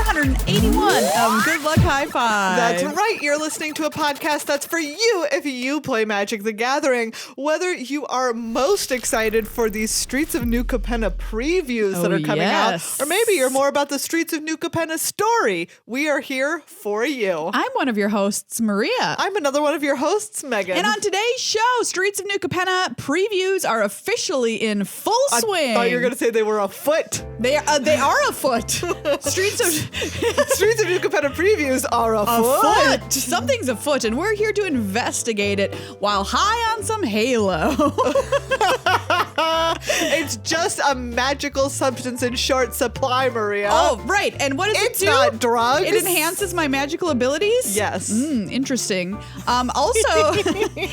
181 of Good Luck High Five. That's right. You're listening to a podcast that's for you if you play Magic the Gathering. Whether you are most excited for these Streets of New Capenna previews that are coming out, or maybe you're more about the Streets of New Capenna story, we are here for you. I'm one of your hosts, Maria. I'm another one of your hosts, Megan. And on today's show, Streets of New Capenna previews are officially in full swing. I thought you were going to say they were afoot. They are afoot. Streets of New Capenna previews are afoot. Something's afoot, and we're here to investigate it while high on some Halo. It's just a magical substance in short supply, Maria. Oh, right. And what does it do? It's not drugs. It enhances my magical abilities? Yes. Interesting. Also,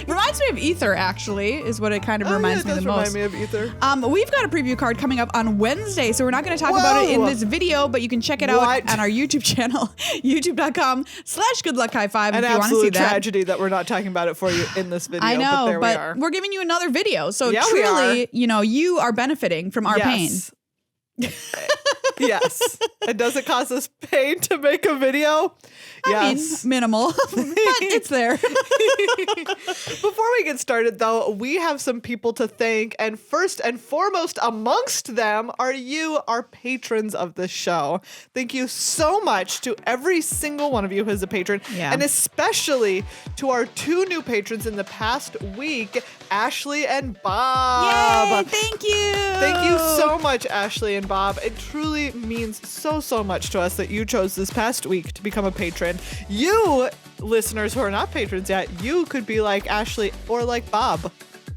reminds me of Ether, actually, is what it kind of reminds me the most. Remind me of Ether. We've got a preview card coming up on Wednesday, so we're not going to talk about it in this video, but you can check it out on our YouTube channel, youtube.com/goodluckhighfive if you want to see that. An absolute tragedy that we're not talking about it for you in this video. I know, but there we are. We're giving you another video, so yeah, truly, you are benefiting from our pain. Yes. And does it cause us pain to make a video? I mean, minimal, but it's there. Before we get started, though, we have some people to thank. And first and foremost amongst them are you, our patrons of the show. Thank you so much to every single one of you who is a patron. Yeah. And especially to our two new patrons in the past week, Ashley and Bob. Yay, thank you. Thank you so much, Ashley and Bob. It truly means so much to us that you chose this past week to become a patron. You, listeners who are not patrons yet, you could be like Ashley or like Bob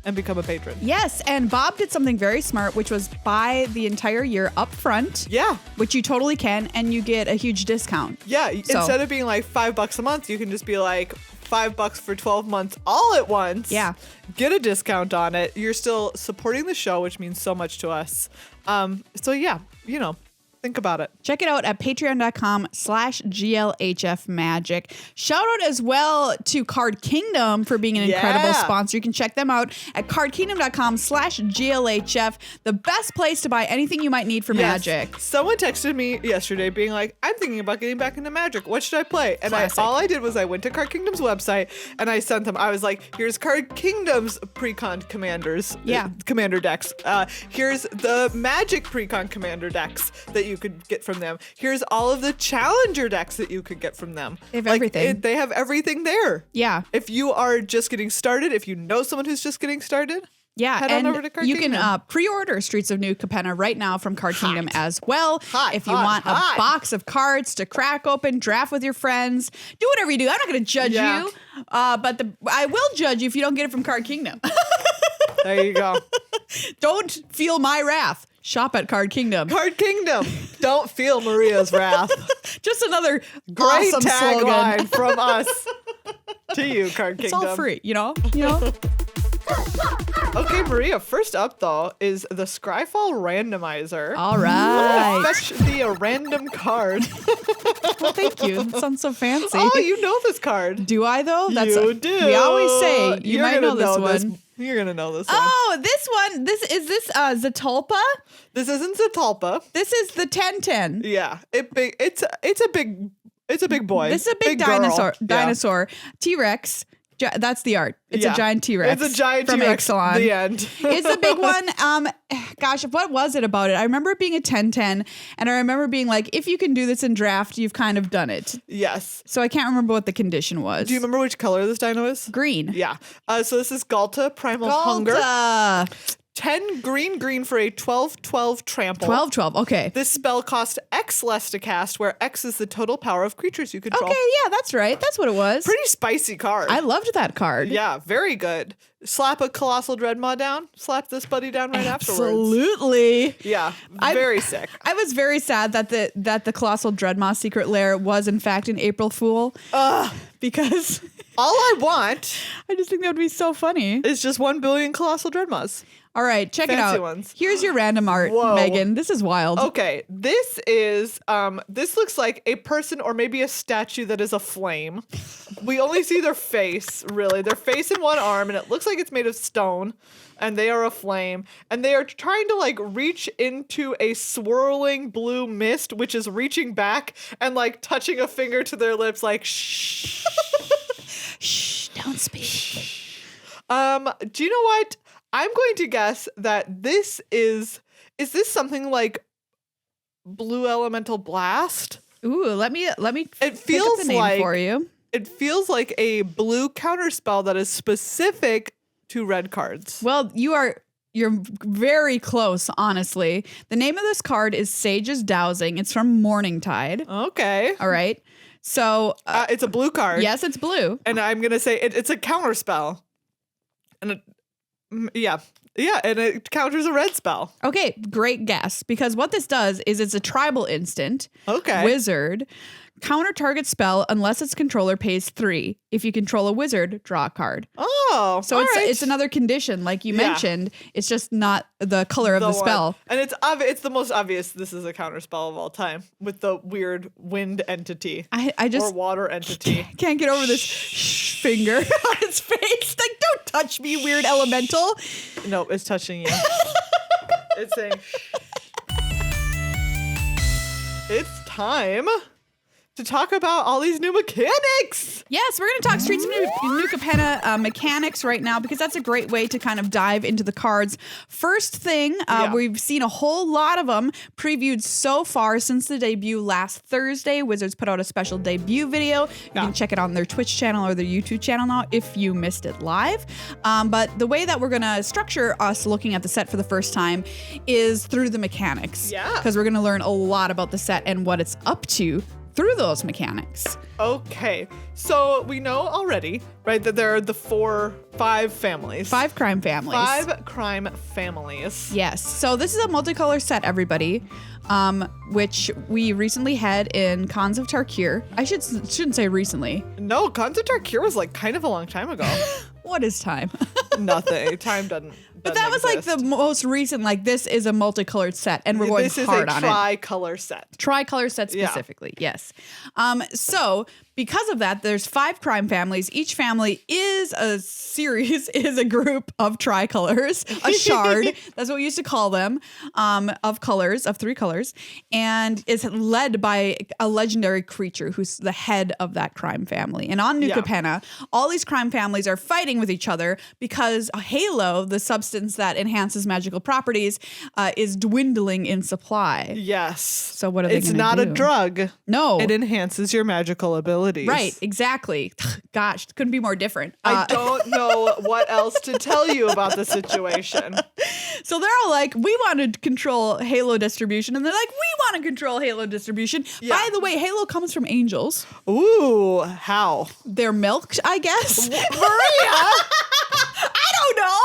and become a patron. Yes, and Bob did something very smart, which was buy the entire year up front. Yeah. Which you totally can, and you get a huge discount. Yeah, instead of being like $5 a month, you can just be like $5 for 12 months all at once. Yeah. Get a discount on it. You're still supporting the show, which means so much to us. So yeah, think about it. Check it out at patreon.com/GLHF Magic. Shout out as well to Card Kingdom for being an incredible sponsor. You can check them out at cardkingdom.com/GLHF. The best place to buy anything you might need for Magic. Someone texted me yesterday being like, I'm thinking about getting back into Magic. What should I play? And all I did was I went to Card Kingdom's website and I sent them. I was like, here's Card Kingdom's pre-con commanders. Commander decks. Here's the Magic pre-con commander decks that you could get from them. Here's all of the challenger decks that you could get from them. They have everything. They have everything there. Yeah. If you are just getting started, if you know someone who's just getting started, head on over to Card Kingdom. You can pre-order Streets of New Capenna right now from Card Kingdom as well. If you want a box of cards to crack open, draft with your friends, do whatever you do. I'm not going to judge you, but I will judge you if you don't get it from Card Kingdom. There you go. Don't feel my wrath. Shop at Card Kingdom. Card Kingdom. Don't feel Maria's wrath. Just another great awesome tagline from us to you, Card Kingdom. It's all free, you know? Okay, Maria, first up, though, is the Scryfall Randomizer. All right. Fetch the random card. Well, thank you. That sounds so fancy. Oh, you know this card. Do I, though? You do. We always say, you might know this one. You're going to know this one. Oh, this one. Is this Zatulpa? This isn't Zatulpa. This is the 1010. Yeah. It's a big boy. This is a big dinosaur. T-Rex. That's the art. It's a giant T-Rex. It's a giant from T-Rex. Ixalan. The end. It's a big one. Gosh, what was it about it? I remember it being a 1010, and I remember being like, if you can do this in draft, you've kind of done it. Yes. So I can't remember what the condition was. Do you remember which color this dino is? Green. Yeah. So this is Galta Primal Hunger. 10 green for a 12/12 trample. 12/12, okay. This spell costs X less to cast, where X is the total power of creatures you control. Okay, yeah, that's right. That's what it was. Pretty spicy card. I loved that card. Yeah, very good. Slap a Colossal Dreadmaw down. Slap this buddy down right afterwards. Absolutely. Yeah, very sick. I was very sad that the Colossal Dreadmaw Secret Lair was in fact an April Fool. Because All I want I just think that would be so funny. is just 1 billion Colossal Dreadmaws. All right, check Fancy it out. ones. Here's your random art, Whoa. Megan. This is wild. Okay, this is this looks like a person or maybe a statue that is a flame. We only see their face, really. Their face and one arm, and it looks like it's made of stone, and they are a flame, and they are trying to like reach into a swirling blue mist, which is reaching back and like touching a finger to their lips like shh. Shh, don't speak. Do you know what? I'm going to guess that this is this something like Blue Elemental Blast? Ooh, let me It feels pick up the name like for you. It feels like a blue counterspell that is specific to red cards. Well, you're very close, honestly. The name of this card is Sage's Dowsing. It's from Morningtide. Okay. All right. So it's a blue card. yes, it's blue. And I'm going to say it's a counterspell. And yeah, and it counters a red spell. Okay, great guess. Because what this does is it's a tribal instant. Okay. Wizard. Counter target spell unless its controller pays 3. If you control a wizard, draw a card. Oh, so it's another condition, like you mentioned. It's just not the color of the spell. And it's the most obvious. This is a counter spell of all time with the weird wind entity. I just or water entity. Can't get over this finger on its face. Like, don't touch me, weird elemental. No, it's touching you. It's saying. It's time to talk about all these new mechanics. Yes, we're going to talk Streets of New Capenna mechanics right now because that's a great way to kind of dive into the cards. First thing, we've seen a whole lot of them previewed so far since the debut last Thursday. Wizards put out a special debut video. You can check it on their Twitch channel or their YouTube channel now if you missed it live. But the way that we're going to structure us looking at the set for the first time is through the mechanics. Yeah. Because we're going to learn a lot about the set and what it's up to through those mechanics. Okay, so we know already, right, that there are the 5 families. 5 crime families. 5 crime families. Yes. So this is a multicolor set, everybody, which we recently had in Cons of Tarkir. I shouldn't say recently. No, Cons of Tarkir was like kind of a long time ago. What is time? Nothing. Time doesn't. But that was like the most recent, like this is a multicolored set and we're going hard on it. This is a tri-color set. Tri-color set specifically, yes. So because of that, there's 5 crime families. Each family is a series, is a group of tricolors, a shard. That's what we used to call them, of colors, of 3 colors. And is led by a legendary creature who's the head of that crime family. And on New Capenna, all these crime families are fighting with each other because Halo, the substance that enhances magical properties, is dwindling in supply. Yes. So what are they going to do? It's not a drug. No. It enhances your magical abilities. Right, exactly. Gosh, couldn't be more different. I don't know what else to tell you about the situation. So they're all like, we want to control Halo distribution. And they're like, we want to control Halo distribution. Yeah. By the way, Halo comes from angels. Ooh, how? They're milked, I guess. Maria! I don't know.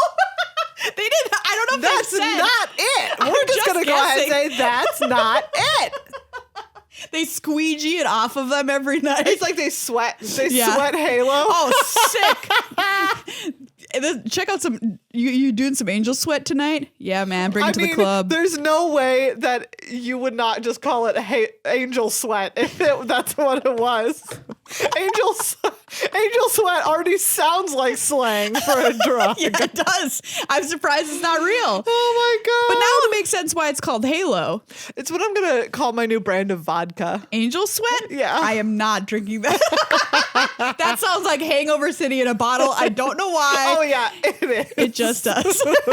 They didn't. I don't know if that's not it. We're just going to go ahead and say that's not it. They squeegee it off of them every night. It's like they sweat. They sweat Halo. Oh, sick. Check out some. You doing some angel sweat tonight? Yeah, man. Bring it to the club. There's no way that you would not just call it angel sweat if that's what it was. Angel sweat already sounds like slang for a drug. Yeah, it does. I'm surprised it's not real. Oh my god! But now it makes sense why it's called Halo. It's what I'm gonna call my new brand of vodka. Angel sweat? Yeah. I am not drinking that. That sounds like Hangover City in a bottle. I don't know why. Oh yeah, it is. It just does. Anyway,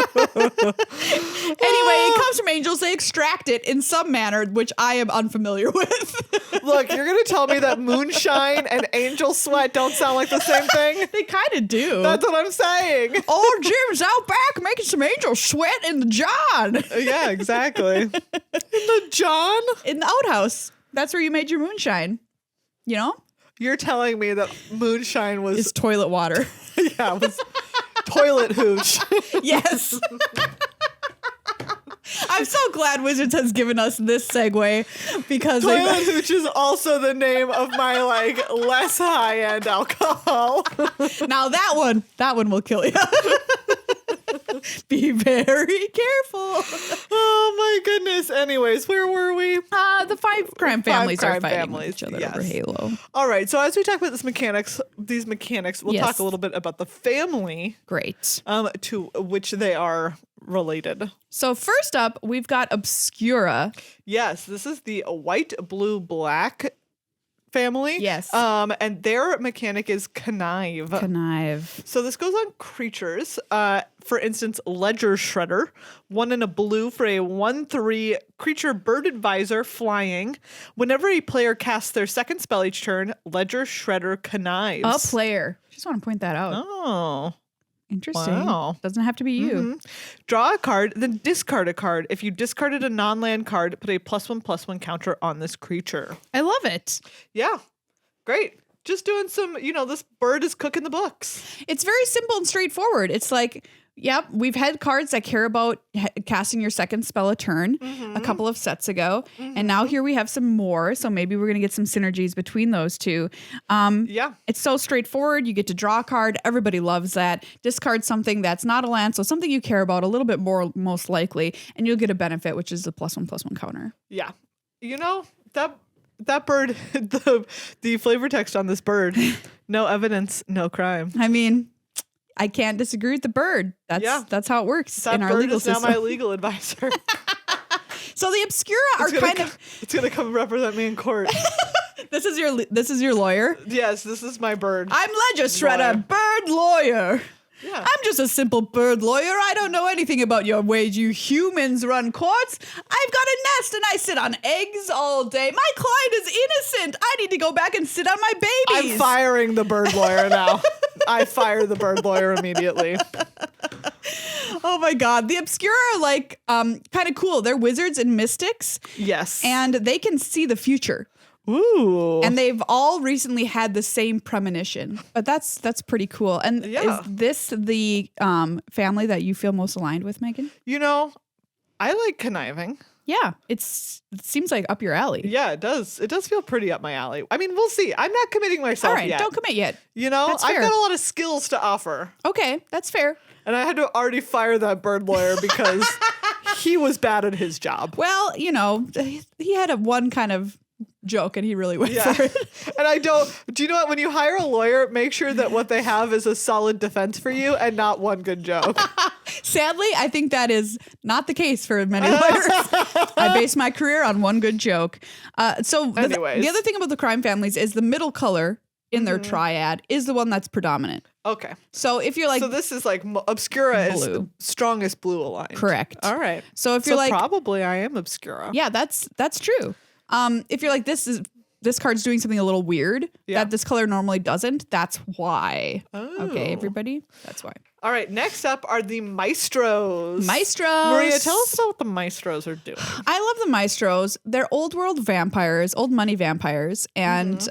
it comes from angels. They extract it in some manner, which I am unfamiliar with. Look, you're gonna tell me that moonshine and angel sweat don't sound like the same thing? They kind of do. That's what I'm saying. Old Jim's out back making some angel sweat in the John. Yeah, exactly. In the John? In the outhouse. That's where you made your moonshine. You know? You're telling me that moonshine was... It's toilet water. Yeah, it was toilet hooch. Yes. I'm so glad Wizards has given us this segue because Toilet Hooch is also the name of my like less high-end alcohol. Now that one will kill you. Be very careful. Oh my goodness. Anyways, where were we? The five crime families crime are fighting families, with each other yes. over Halo. All right. So as we talk about these mechanics, we'll Yes. talk a little bit about the family Great. to which they are related. So first up, we've got Obscura. Yes, this is the white, blue, black family. Yes. And their mechanic is connive. Connive. So this goes on creatures. For instance, Ledger Shredder, 1 and a blue for a 1/3 creature bird advisor flying. Whenever a player casts their second spell each turn, Ledger Shredder connives. A player. Just want to point that out. Oh. Interesting. Wow. Doesn't have to be you. Mm-hmm. Draw a card, then discard a card. If you discarded a non-land card, put a +1/+1 counter on this creature. I love it. Yeah. Great. Just doing some, this bird is cooking the books. It's very simple and straightforward. It's like, yep, we've had cards that care about casting your second spell a turn a couple of sets ago. And now here we have some more. So maybe we're going to get some synergies between those two. Yeah. It's so straightforward. You get to draw a card. Everybody loves that. Discard something that's not a land. So something you care about a little bit more, most likely. And you'll get a benefit, which is the +1/+1 counter. Yeah. That bird, the flavor text on this bird, no evidence, no crime. I mean, I can't disagree with the bird. That's how it works in our legal system. Now my legal advisor. So the Obscura are it's gonna come represent me in court. This is your lawyer? Yes, this is my bird. I'm Ledger Shredder, bird lawyer. Yeah. I'm just a simple bird lawyer. I don't know anything about your ways you humans run courts. I've got a nest and I sit on eggs all day. My client is innocent. I need to go back and sit on my babies. I'm firing the bird lawyer now. I fire the bird lawyer immediately. Oh my God. The Obscura are kind of cool. They're wizards and mystics. Yes. And they can see the future. Ooh. And they've all recently had the same premonition. But that's pretty cool. And is this the family that you feel most aligned with, Megan? I like conniving. Yeah, it seems like up your alley. Yeah, it does. It does feel pretty up my alley. I mean, we'll see. I'm not committing myself yet. All right, don't commit yet. I've got a lot of skills to offer. Okay, that's fair. And I had to already fire that bird lawyer because he was bad at his job. Well, he had one kind of joke and he really went for it. And do you know what? When you hire a lawyer, make sure that what they have is a solid defense for you and not one good joke. Sadly, I think that is not the case for many lawyers. I base my career on one good joke. The other thing about the crime families is the middle color in their triad is the one that's predominant. Okay. So if you're like... So this is like Obscura blue. is the strongest blue aligned. Correct. All right. So if you're like... probably I am Obscura. Yeah, that's true. If you're like, this card's doing something a little weird that this color normally doesn't, that's why. Oh. Okay, everybody? That's why. All right, next up are the Maestros. Maria, tell us about what the Maestros are doing. I love the Maestros. They're old world vampires, old money vampires, and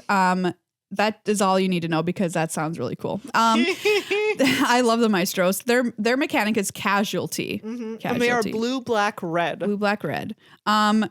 that is all you need to know because that sounds really cool. I love the Maestros. Their mechanic is casualty. Casualty. And they are blue, black, red. Blue, black, red.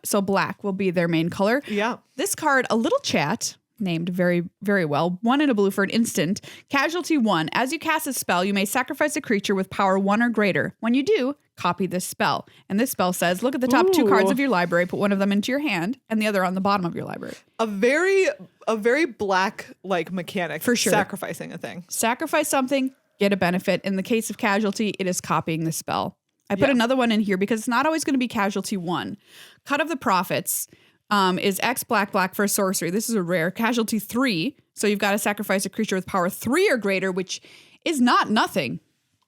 So black will be their main color. Yeah. This card, a little chat, named very, very well. 1 and a blue for an instant. Casualty 1. As you cast a spell, you may sacrifice a creature with power 1 or greater. When you do, copy this spell. And this spell says, look at the top 2 cards of your library, put one of them into your hand, and the other on the bottom of your library. A very black mechanic for sure. Sacrificing a thing. Sacrifice something, get a benefit. In the case of casualty, it is copying the spell. I put another one in here because it's not always going to be casualty 1. Cut of the Prophets is X black for a sorcery. This is a rare. Casualty 3. So you've got to sacrifice a creature with power 3 or greater, which is not nothing.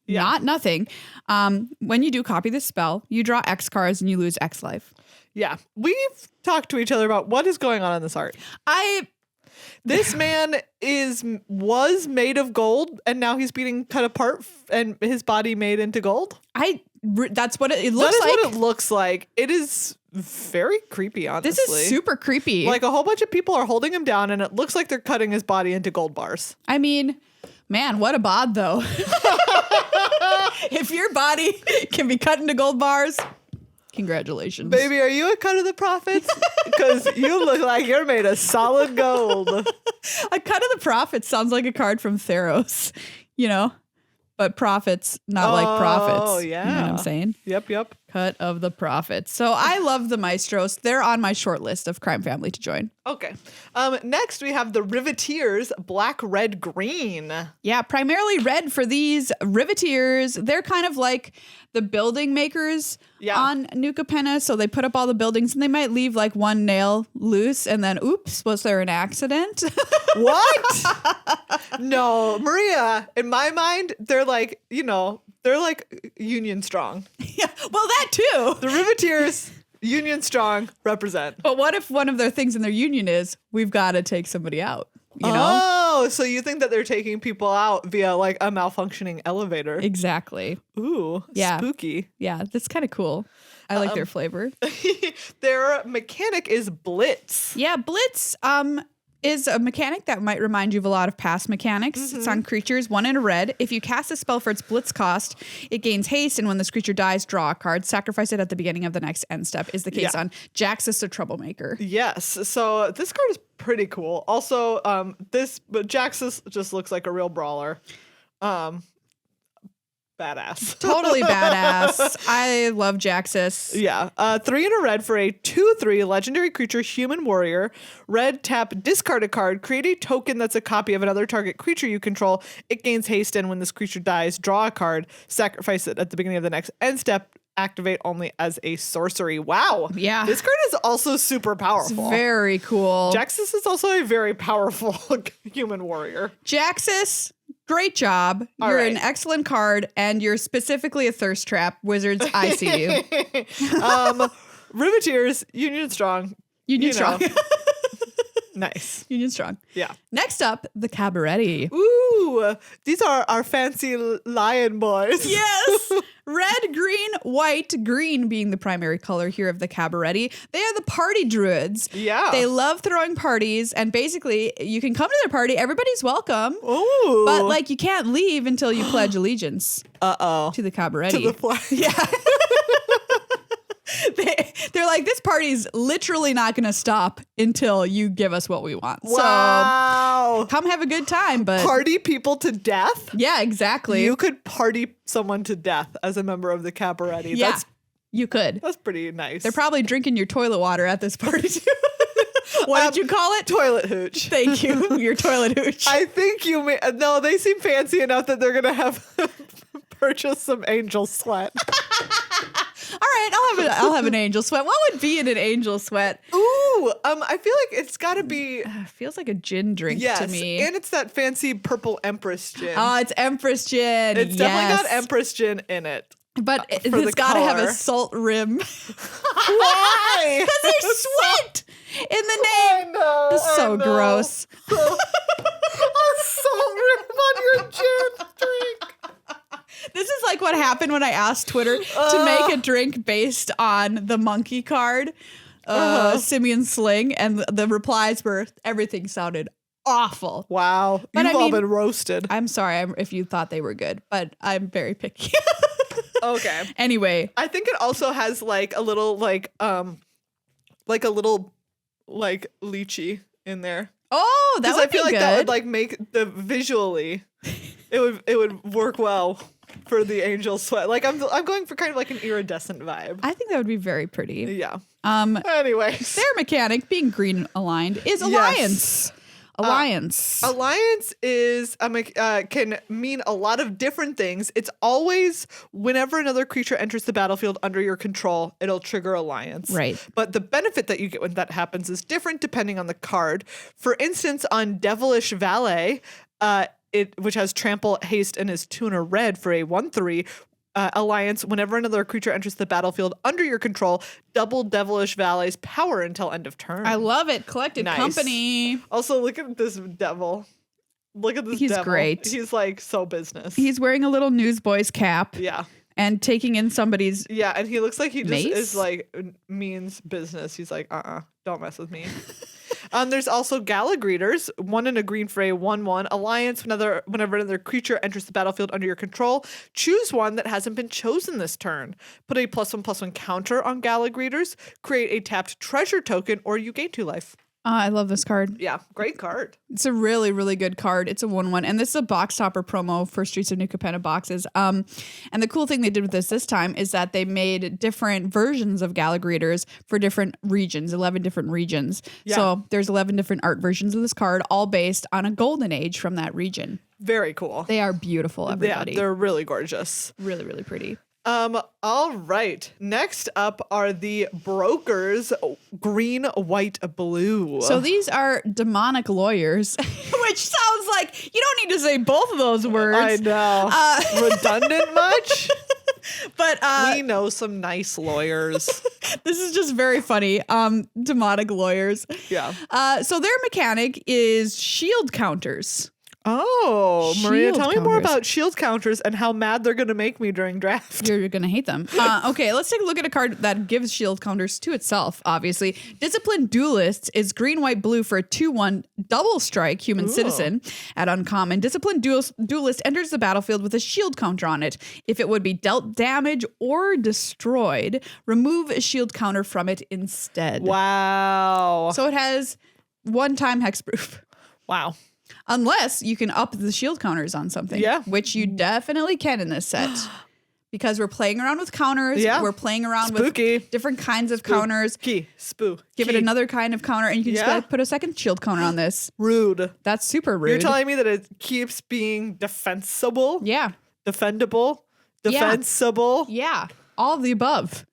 Yeah. Not nothing. When you do copy this spell, you draw X cards and you lose X life. Yeah. We've talked to each other about what is going on in this art. This man was made of gold and now he's being cut apart and his body made into gold. That's what it looks like. That is what it looks like. It is very creepy, honestly. This is super creepy. Like a whole bunch of people are holding him down and it looks like they're cutting his body into gold bars. I mean, man, what a bod though. If your body can be cut into gold bars, Congratulations. Baby, are you a cut of the profits? Because you look like you're made of solid gold. A cut of the profits sounds like a card from Theros, but profits, not like profits. Oh, yeah. You know what I'm saying? Yep. Cut of the profits. So I love the Maestros. They're on my short list of crime family to join. Okay. Next, we have the Riveteers, black, red, green. Yeah, primarily red for these Riveteers. They're kind of like the building makers on New Capenna. So they put up all the buildings and they might leave like one nail loose and then, oops, was there an accident? What? No, Maria, in my mind, they're like, they're like Union Strong. Yeah, well, that too. The Riveteers, Union Strong, represent. But what if one of their things in their union is, we've got to take somebody out? Oh, so you think that they're taking people out via like a malfunctioning elevator? Exactly. Ooh, yeah. Spooky. Yeah, that's kind of cool. I like their flavor. Their mechanic is Blitz. Yeah, Blitz is a mechanic that might remind you of a lot of past mechanics. Mm-hmm. It's on creatures, 1 in a red. If you cast a spell for its Blitz cost, it gains haste, and when this creature dies, draw a card. Sacrifice it at the beginning of the next end step is the case on Jaxus the Troublemaker. Yes, so this card is pretty cool. Also, but Jaxus just looks like a real brawler. Badass. Totally badass. I love Jaxus. Yeah. 3 in a red for a 2/3 legendary creature, human warrior. Red, tap, discard a card. Create a token that's a copy of another target creature you control. It gains haste, and when this creature dies, draw a card. Sacrifice it at the beginning of the next end step. Activate only as a sorcery. Wow. Yeah. This card is also super powerful. It's very cool. Jaxus is also a very powerful human warrior. Jaxus, great job. You're an excellent card, and you're specifically a thirst trap. Wizards, I see you. Riveteers, Union Strong. Union Strong. Nice. Union Strong. Yeah. Next up, the Cabaretti. Ooh, these are our fancy lion boys. Yes. Red, green, white, green being the primary color here of the Cabaretti. They are the party druids. Yeah. They love throwing parties, and basically you can come to their party. Everybody's welcome. Ooh. But like you can't leave until you pledge allegiance. To the Cabaretti. To the flag. Yeah. They're like, this party's literally not going to stop until you give us what we want. Wow. So come have a good time, but party people to death? Yeah, exactly. You could party someone to death as a member of the Cabaretti. Yeah, you could. That's pretty nice. They're probably drinking your toilet water at this party too. What did you call it? Toilet hooch. Thank you. Your toilet hooch. I think you may. No, they seem fancy enough that they're going to have purchase some angel sweat. All right, I'll have an angel sweat. What would be in an angel sweat? Ooh, I feel like it's got to be. Feels like a gin drink to me. And it's that fancy purple Empress gin. Oh, it's Empress gin. It's definitely got Empress gin in it. But it's got to have a salt rim. Why? Because there's sweat in the name. I know. It's so gross. A salt rim on your gin drink. This is like what happened when I asked Twitter to make a drink based on the monkey card, Simian Sling, and the replies were everything sounded awful. Wow. But You've all been roasted. I'm sorry if you thought they were good, but I'm very picky. Okay. Anyway. I think it also has like a little lychee in there. Oh, that would I feel be like good. that would like make the visually it would work well for the angel sweat. Like I'm going for kind of like an iridescent vibe. I think that would be very pretty. Yeah. Anyways, their mechanic, being green aligned, is Alliance. Yes. Alliance is can mean a lot of different things. It's always whenever another creature enters the battlefield under your control, it'll trigger Alliance. Right. But the benefit that you get when that happens is different depending on the card. For instance, on Devilish Valet, which has trample, haste, and is 2 in a red for a 1/3. Alliance, whenever another creature enters the battlefield under your control, double Devilish Valet's power until end of turn. I love it. Collected company. Also, look at this devil. Look at this devil. He's great. He's like so business. He's wearing a little newsboy's cap. Yeah. And taking in somebody's Yeah, and he looks like he just mace? is like means business. He's like, don't mess with me. There's also Gala Greeters, 1 in a green for a 1/1 alliance. Whenever another creature enters the battlefield under your control, choose one that hasn't been chosen this turn. Put a +1/+1 counter on Gala Greeters. Create a tapped treasure token, or you gain 2 life. I love this card. Yeah, great card. It's a really, really good card. It's a 1/1. And this is a box topper promo for Streets of New Capenna boxes. And the cool thing they did with this time is that they made different versions of Gala Greeters for different regions, 11 different regions. Yeah. So there's 11 different art versions of this card, all based on a golden age from that region. Very cool. They are beautiful, everybody. Yeah, they're really gorgeous. Really, really pretty. All right. Next up are the Brokers, green, white, blue. So these are demonic lawyers, which sounds like you don't need to say both of those words. I know. Redundant much? But we know some nice lawyers. This is just very funny. Demonic lawyers. Yeah. So their mechanic is shield counters. Oh, Maria, Shield tell me counters. more about shield counters and how mad they're going to make me during draft. You're going to hate them. Okay, let's take a look at a card that gives shield counters to itself, obviously. Disciplined Duelist is green, white, blue for a 2/1 double strike human citizen at uncommon. Disciplined Duelist enters the battlefield with a shield counter on it. If it would be dealt damage or destroyed, remove a shield counter from it instead. Wow. So it has 1-time hexproof. Wow. Unless you can up the shield counters on something. Yeah. Which you definitely can in this set. Because we're playing around with counters. Yeah. We're playing around Spooky. with different kinds of counters. Spooky. Give it another kind of counter, and you can just gotta put a second shield counter on this. Rude. That's super rude. You're telling me that it keeps being defensible? Yeah. Defendable? Defensible? Yeah. All of the above.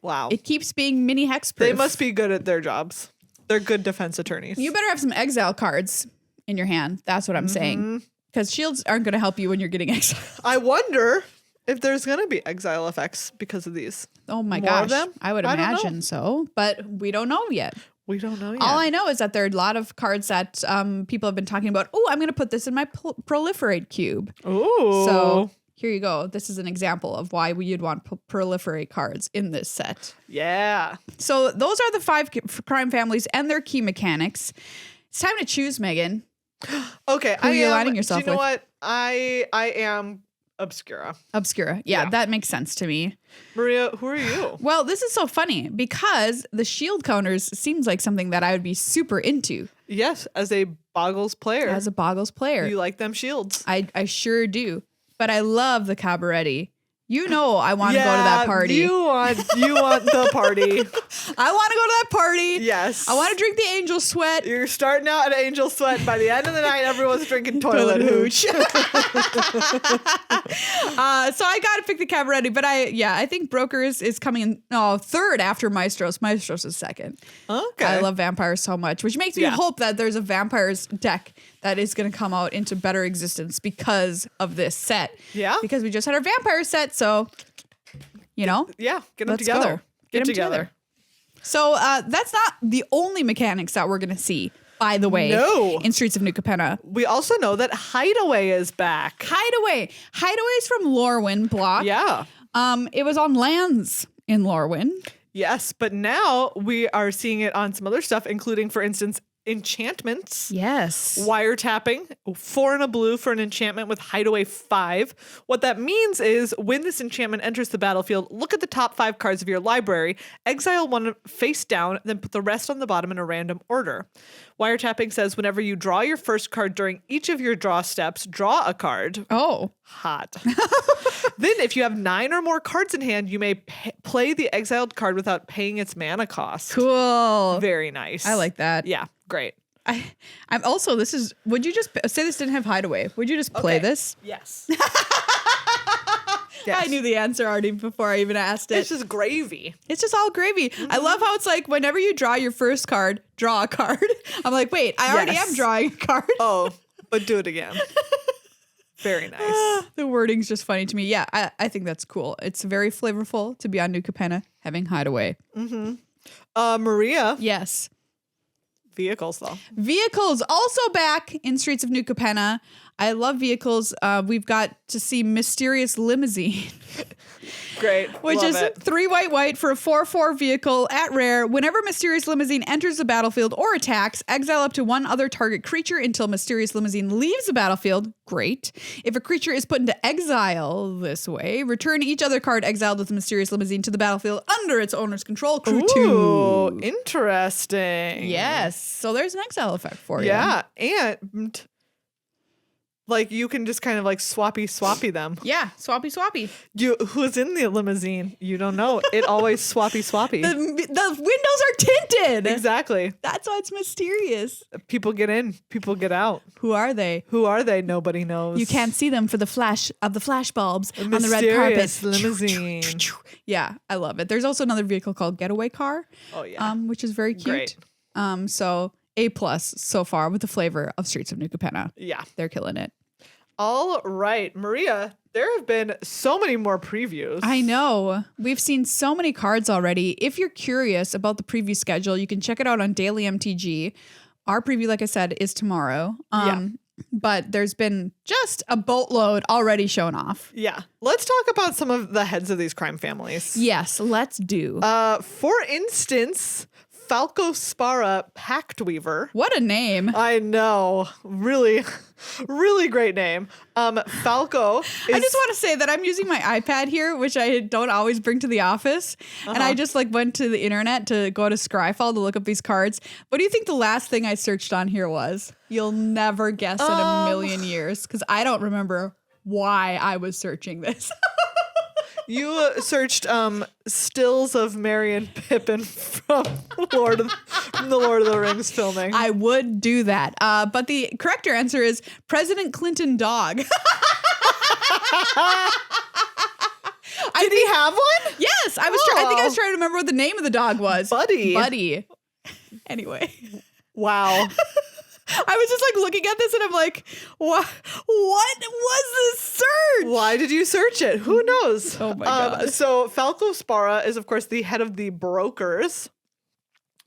Wow. It keeps being mini hexproof. They must be good at their jobs. They're good defense attorneys. You better have some exile cards in your hand. That's what I'm saying. Because shields aren't going to help you when you're getting exiled. I wonder if there's going to be exile effects because of these. Oh my More gosh. of them? I would imagine so. But we don't know yet. We don't know yet. All I know is that there are a lot of cards that people have been talking about. Oh, I'm going to put this in my proliferate cube. Ooh. So here you go. This is an example of why you'd want proliferate cards in this set. Yeah. So those are the 5 crime families and their key mechanics. It's time to choose, Megan. Okay. Who are you aligning yourself with? You know with? what? I am Obscura. Obscura. Yeah, that makes sense to me. Maria, who are you? Well, this is so funny because the shield counters seems like something that I would be super into. Yes, as a Boggles player. As a Boggles player. You like them shields. I sure do. But I love the Cabaretti. You know I want to go to that party. You want the party. I want to go to that party. Yes. I want to drink the angel sweat. You're starting out at Angel Sweat. By the end of the night, everyone's drinking toilet hooch. So I got to pick the Cabaretti. But I think Brokers is coming in third after Maestros. Maestros is second. Okay. I love vampires so much, which makes me hope that there's a vampires deck that is going to come out into better existence because of this set. Yeah. Because we just had our vampire set. So, you know. Yeah. Get them let's together. Go. Get them together. So that's not the only mechanics that we're going to see, by the way, in Streets of New Capenna. We also know that Hideaway is back. Hideaway is from Lorwyn block. Yeah. It was on lands in Lorwyn. Yes, but now we are seeing it on some other stuff, including, for instance, enchantments. Yes. Wiretapping, 4 and a blue for an enchantment with Hideaway 5. What that means is when this enchantment enters the battlefield, look at the top 5 cards of your library, exile 1 face down, then put the rest on the bottom in a random order. Wiretapping says whenever you draw your first card during each of your draw steps, draw a card. Oh. Hot. Then if you have 9 or more cards in hand, you may play the exiled card without paying its mana cost. Cool. Very nice. I like that. Yeah, great. I'm also, would you just say this didn't have Hideaway? Would you just play this? Yes. Yes. I knew the answer already before I even asked it. It's just gravy. It's just all gravy. I love how it's like whenever you draw your first card, draw a card. I'm like, wait, I already am drawing a card. Oh, but do it again. Very nice. The wording's just funny to me. Yeah, I think that's cool. It's very flavorful to be on New Capenna having Hideaway. Maria. Yes. Vehicles, though. Vehicles also back in Streets of New Capenna. I love vehicles. We've got to see Mysterious Limousine. Great. Which Love is it. 3 white for a 4/4 vehicle at rare. Whenever Mysterious Limousine enters the battlefield or attacks, exile up to one other target creature until Mysterious Limousine leaves the battlefield. Great. If a creature is put into exile this way, return each other card exiled with the Mysterious Limousine to the battlefield under its owner's control. Crew 2. Ooh, interesting. Yes. So there's an exile effect for you. Yeah. And like you can just kind of like swappy them. Yeah. Swappy. Who's in the limousine? You don't know. It always swappy. The windows are tinted. Exactly. That's why it's mysterious. People get in, people get out. Who are they? Nobody knows. You can't see them for the flash of the flash bulbs on the red Mysterious carpet. limousine. Yeah, I love it. There's also another vehicle called Getaway Car. Oh yeah. Which is very cute. Great. So A+ so far with the flavor of Streets of New Capenna. Yeah. They're killing it. All right, Maria, there have been so many more previews. I know. We've seen so many cards already. If you're curious about the preview schedule, you can check it out on Daily MTG. Our preview, like I said, is tomorrow. But there's been just a boatload already shown off. Yeah. Let's talk about some of the heads of these crime families. Yes, let's do. For instance, Falco Spara Pact Weaver. What a name. I know. Really, really great name. Falco is... I just want to say that I'm using my iPad here, which I don't always bring to the office. And I just went to the internet to go to Scryfall to look up these cards. What do you think the last thing I searched on here was? You'll never guess in a million years, because I don't remember why I was searching this. You searched stills of Merry and Pippin from the Lord of the Rings filming. I would do that. But the correct answer is President Clinton dog. Did he have one? Yes. I think I was trying to remember what the name of the dog was. Buddy. Anyway. Wow. I was just looking at this and I'm like, what was this search? Why did you search it? Who knows? Oh my God. So Falco Spara is, of course, the head of the brokers.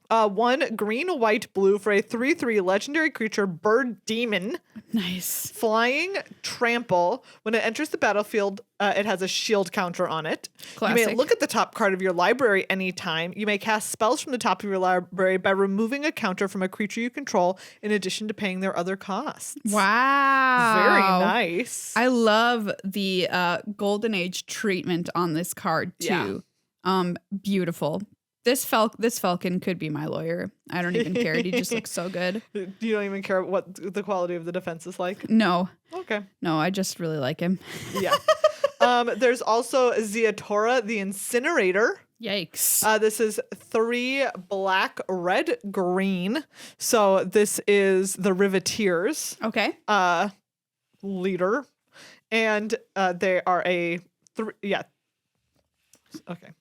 1 green, white, blue for a 3/3 legendary creature, bird demon. Nice. Flying trample. When it enters the battlefield, it has a shield counter on it. Classic. You may look at the top card of your library anytime. You may cast spells from the top of your library by removing a counter from a creature you control, in addition to paying their other costs. Wow. Very nice. I love the Golden Age treatment on this card too. Yeah. Beautiful. This Falcon could be my lawyer. I don't even care. He just looks so good. You don't even care what the quality of the defense is like? No. Okay. No, I just really like him. Yeah. There's also Ziatora the Incinerator. Yikes. This is 3 black, red, green. So this is the Riveteers. Okay. Leader. And they are a... Okay.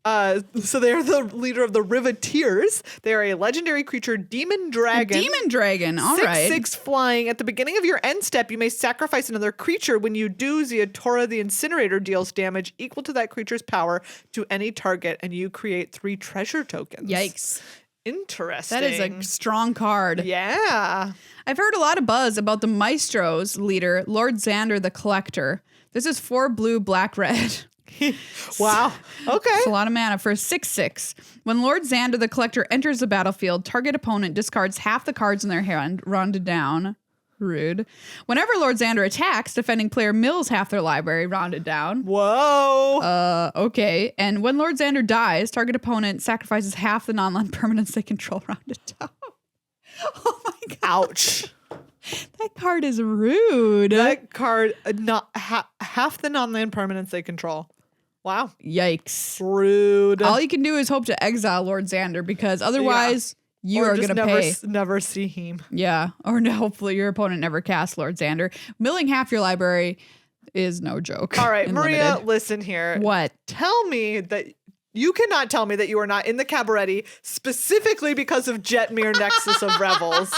So they're the leader of the Riveteers. They are a legendary creature, demon dragon. Demon dragon. All right. 6/6 flying. At the beginning of your end step, you may sacrifice another creature. When you do, Ziatora the Incinerator deals damage equal to that creature's power to any target, and you create 3 treasure tokens. Yikes. Interesting. That is a strong card. Yeah. I've heard a lot of buzz about the Maestro's leader, Lord Xander the Collector. This is 4 blue, black, red. Wow. Okay. It's a lot of mana for a 6/6. When Lord Xander the Collector enters the battlefield, target opponent discards half the cards in their hand, rounded down. Rude. Whenever Lord Xander attacks, defending player mills half their library, rounded down. Whoa. Okay. And when Lord Xander dies, target opponent sacrifices half the non-land permanents they control, rounded down. Oh my God. Ouch. That card is rude. That card, not half the non-land permanents they control. Wow. Yikes. Rude. All you can do is hope to exile Lord Xander, because otherwise you are going to pay. Never see him. Yeah. Or hopefully your opponent never casts Lord Xander. Milling half your library is no joke. All right, Maria, listen here. What? Tell me that you cannot tell me that you are not in the cabaret specifically because of Jetmir Nexus of Revels.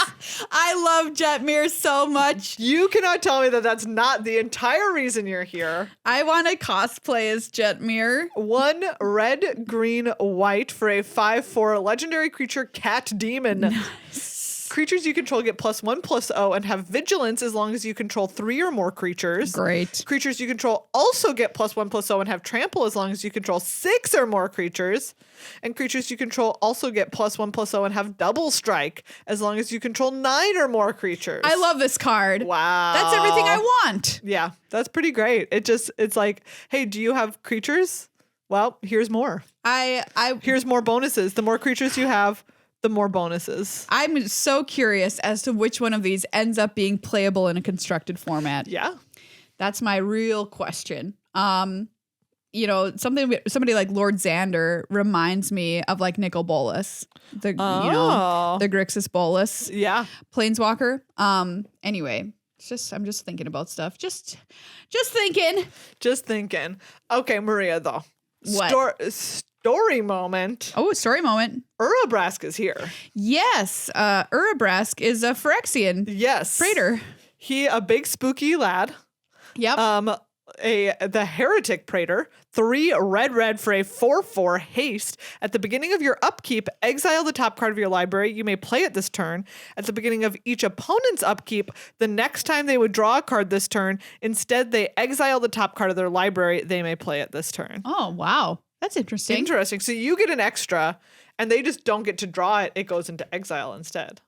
I love Jetmir so much. You cannot tell me that that's not the entire reason you're here. I want to cosplay as Jetmir. 1 red, green, white for a 5/4 legendary creature, cat demon. Nice. Yes. Creatures you control get +1/+0 and have vigilance as long as you control 3 or more creatures. Great. Creatures you control also get +1/+0 and have trample as long as you control 6 or more creatures. And creatures you control also get +1/+0 and have double strike as long as you control 9 or more creatures. I love this card. Wow. That's everything I want. Yeah, that's pretty great. It's like, hey, do you have creatures? Well, here's more. Here's more bonuses. The more creatures you have, the more bonuses. I'm so curious as to which one of these ends up being playable in a constructed format. Yeah. That's my real question. You know, somebody like Lord Xander reminds me of like Nicol Bolas, the Grixis Bolas. Yeah. Planeswalker. Anyway, I'm just thinking about stuff. Just thinking. Okay, Maria, though. What? Story moment. Oh, story moment. Urabrask is here. Yes. Urabrask is a Phyrexian. Yes. Praetor. He a big spooky lad. Yep. The Heretic Praetor, 3 red for a 4/4 haste. At the beginning of your upkeep, exile the top card of your library. You may play it this turn. At the beginning of each opponent's upkeep, the next time they would draw a card this turn, instead they exile the top card of their library. They may play it this turn. Oh, wow. That's interesting. Interesting. So you get an extra, and they just don't get to draw it. It goes into exile instead.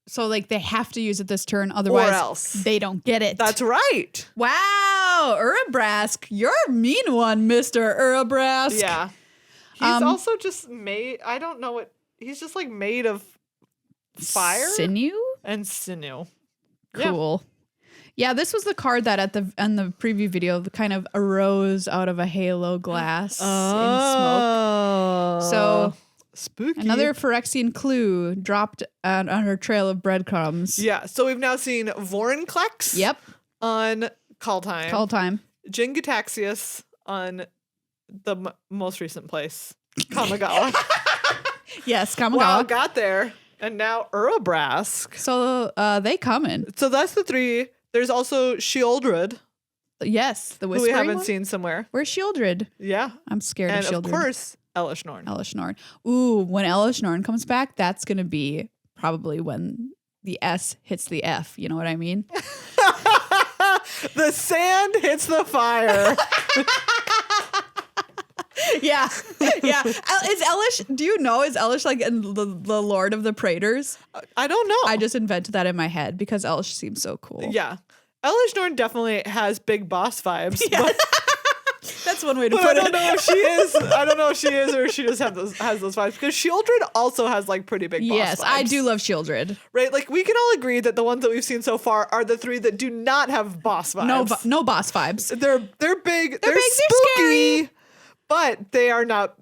So, like, they have to use it this turn, otherwise or else they don't get it. That's right. Wow, Urabrask, you're a mean one, Mr. Urabrask. Yeah. He's also just made, I don't know what, he's just like made of fire? Sinew? And sinew. Cool. Yeah, this was the card that in the preview video kind of arose out of a halo glass in smoke. So spooky. Another Phyrexian clue dropped on her trail of breadcrumbs. Yeah, so we've now seen Vorinclex. Yep. On Call Time. Jin-Gitaxias on the most recent place, Kamigawa. Yes, Kamigawa. Wow, got there. And now Urabrask. So they coming. So that's the 3. There's also Shieldred. Yes, the whispering who we haven't one? seen somewhere. Where's Shieldred? Yeah. I'm scared of Shieldred. And of course, Elish Norn. Elish Norn. Ooh, when Elish Norn comes back, that's going to be probably when the S hits the F. You know what I mean? The sand hits the fire. Yeah. Yeah. Is Elish, do you know, is Elish like the Lord of the Praetors? I don't know. I just invented that in my head because Elish seems so cool. Yeah. Elish Norn definitely has big boss vibes. Yeah. But that's one way to put I it. don't know if she is. I don't know if she is or if she just has those vibes. Because Shieldred also has like pretty big boss vibes. Yes, I do love Shieldred. Right? Like we can all agree that the ones that we've seen so far are the 3 that do not have boss vibes. No boss vibes. They're big. They're big, spooky. they're scary. But they are not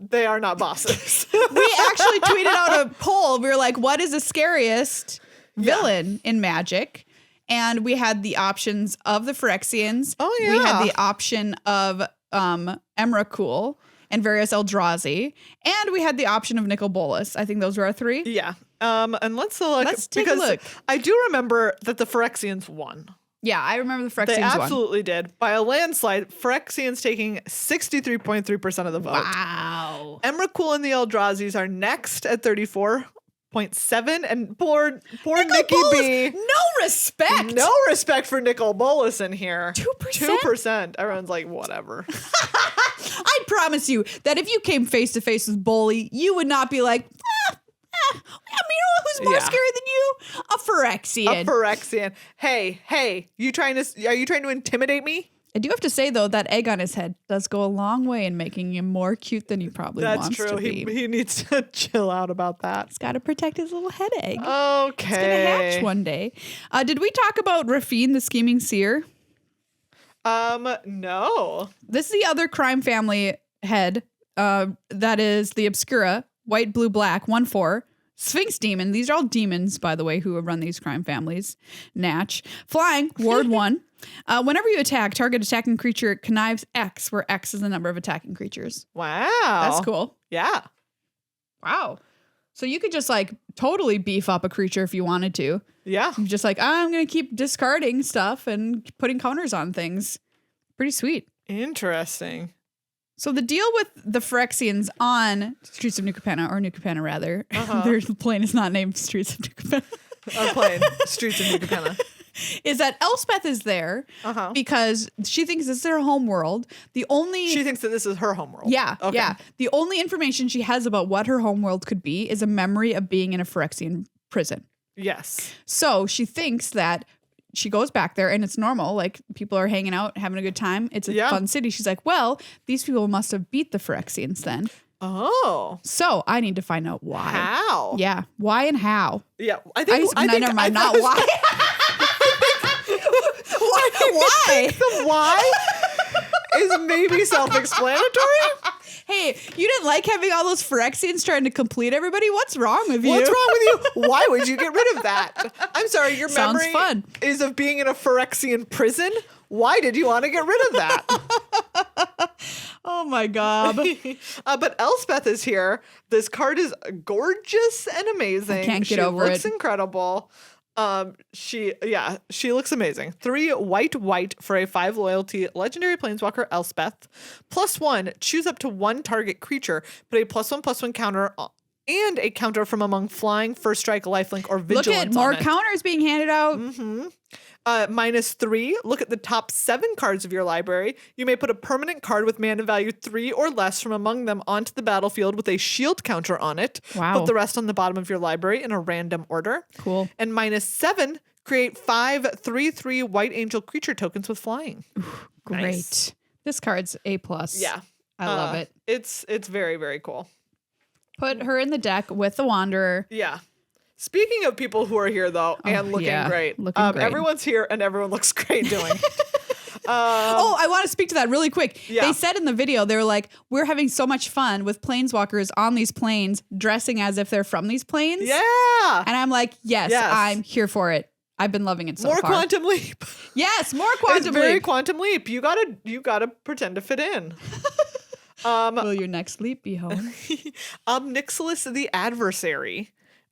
bosses. We actually tweeted out a poll. We were like, what is the scariest villain in Magic? And we had the options of the Phyrexians. Oh, yeah. We had the option of Emrakul and various Eldrazi. And we had the option of Nicol Bolas. I think those were our 3. Yeah. And let's look. Let's take a look. I do remember that the Phyrexians won. Yeah, I remember the Phyrexians They absolutely did. By a landslide, Phyrexians taking 63.3% of the vote. Wow. Emrakul and the Eldrazi's are next at 34.7%. And poor Nikki Bolas, B. No respect. No respect for Nicol Bolas in here. 2%? 2%. Everyone's like, whatever. I promise you that if you came face to face with Bully, you would not be like, I mean, who's more scary than you? A Phyrexian. A Phyrexian. Hey, are you trying to intimidate me? I do have to say, though, that egg on his head does go a long way in making him more cute than he probably wants to be. That's true. He needs to chill out about that. He's got to protect his little head egg. Okay. It's going to hatch one day. Did we talk about Rafine, the Scheming Seer? No. This is the other crime family head. That is the Obscura, white, blue, black, 1/4. Sphinx Demon. These are all demons, by the way, who run these crime families. Natch. Flying, ward 1. Whenever you attack, target attacking creature connives X, where X is the number of attacking creatures. Wow. That's cool. Yeah. Wow. So you could just like totally beef up a creature if you wanted to. Yeah. You're just like, I'm going to keep discarding stuff and putting counters on things. Pretty sweet. Interesting. So the deal with the Phyrexians on Streets of New Capenna, or New Capenna rather, their plane is not named Streets of New Capenna. Our plane, Streets of New Capenna. Is that Elspeth is there because she thinks this is her home world. She thinks that this is her home world. Yeah, okay. yeah. The only information she has about what her home world could be is a memory of being in a Phyrexian prison. Yes. So she thinks that she goes back there and it's normal. Like people are hanging out, having a good time. It's a fun city. She's like, well, these people must have beat the Phyrexians then. Oh. So I need to find out why. How? Yeah. Why and how? Yeah. I think never mind. Not why. Why? The why is maybe self-explanatory. Hey, you didn't like having all those Phyrexians trying to complete everybody? What's wrong with you? What's wrong with you? Why would you get rid of that? I'm sorry, your Sounds memory fun. is of being in a Phyrexian prison? Why did you want to get rid of that? Oh my God. But Elspeth is here. This card is gorgeous and amazing. I can't get over it. She looks incredible. She looks amazing. 3 white for a 5 loyalty legendary planeswalker Elspeth. +1, choose up to 1 target creature, put a +1/+1 counter and a counter from among flying, first strike, lifelink, or vigilance. Look at more counters being handed out. -3, look at the top 7 cards of your library. You may put a permanent card with mana value 3 or less from among them onto the battlefield with a shield counter on it. Wow. Put the rest on the bottom of your library in a random order. Cool. And -7, create 5 3/3 white angel creature tokens with flying. Great. Nice. This card's A+. Yeah. I love it. It's very, very cool. Put her in the deck with the Wanderer. Yeah. Speaking of people who are here, though, and looking great. Looking great. Everyone's here and everyone looks great doing. I want to speak to that really quick. Yeah. They said in the video, they were like, we're having so much fun with planeswalkers on these planes, dressing as if they're from these planes. Yeah. And I'm like, yes, I'm here for it. I've been loving it so more far. Quantum Leap. Yes, more Quantum It's very Leap. Quantum Leap. You gotta pretend to fit in. Will your next leap be home? Obnixilis the Adversary.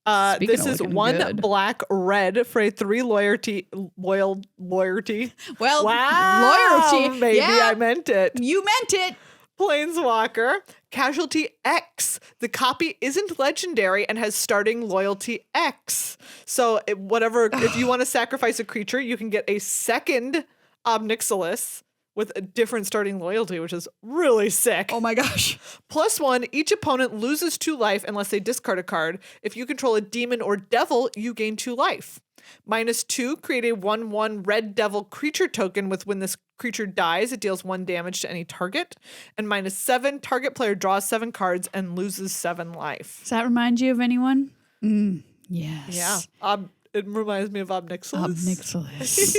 Speaking This of is looking 1 good. black red for a 3 loyalty. Well, Wow, loyalty. maybe Yeah. I meant it. You meant it. Planeswalker, Casualty X. The copy isn't legendary and has starting loyalty X. So if you want to sacrifice a creature, you can get a second Obnixilis with a different starting loyalty, which is really sick. Oh my gosh. +1, each opponent loses 2 life unless they discard a card. If you control a demon or devil, you gain 2 life. -2, create a 1/1 red devil creature token with when this creature dies, it deals 1 damage to any target. And -7, target player draws 7 cards and loses 7 life. Does that remind you of anyone? Yes. Yeah. It reminds me of Obnixilis.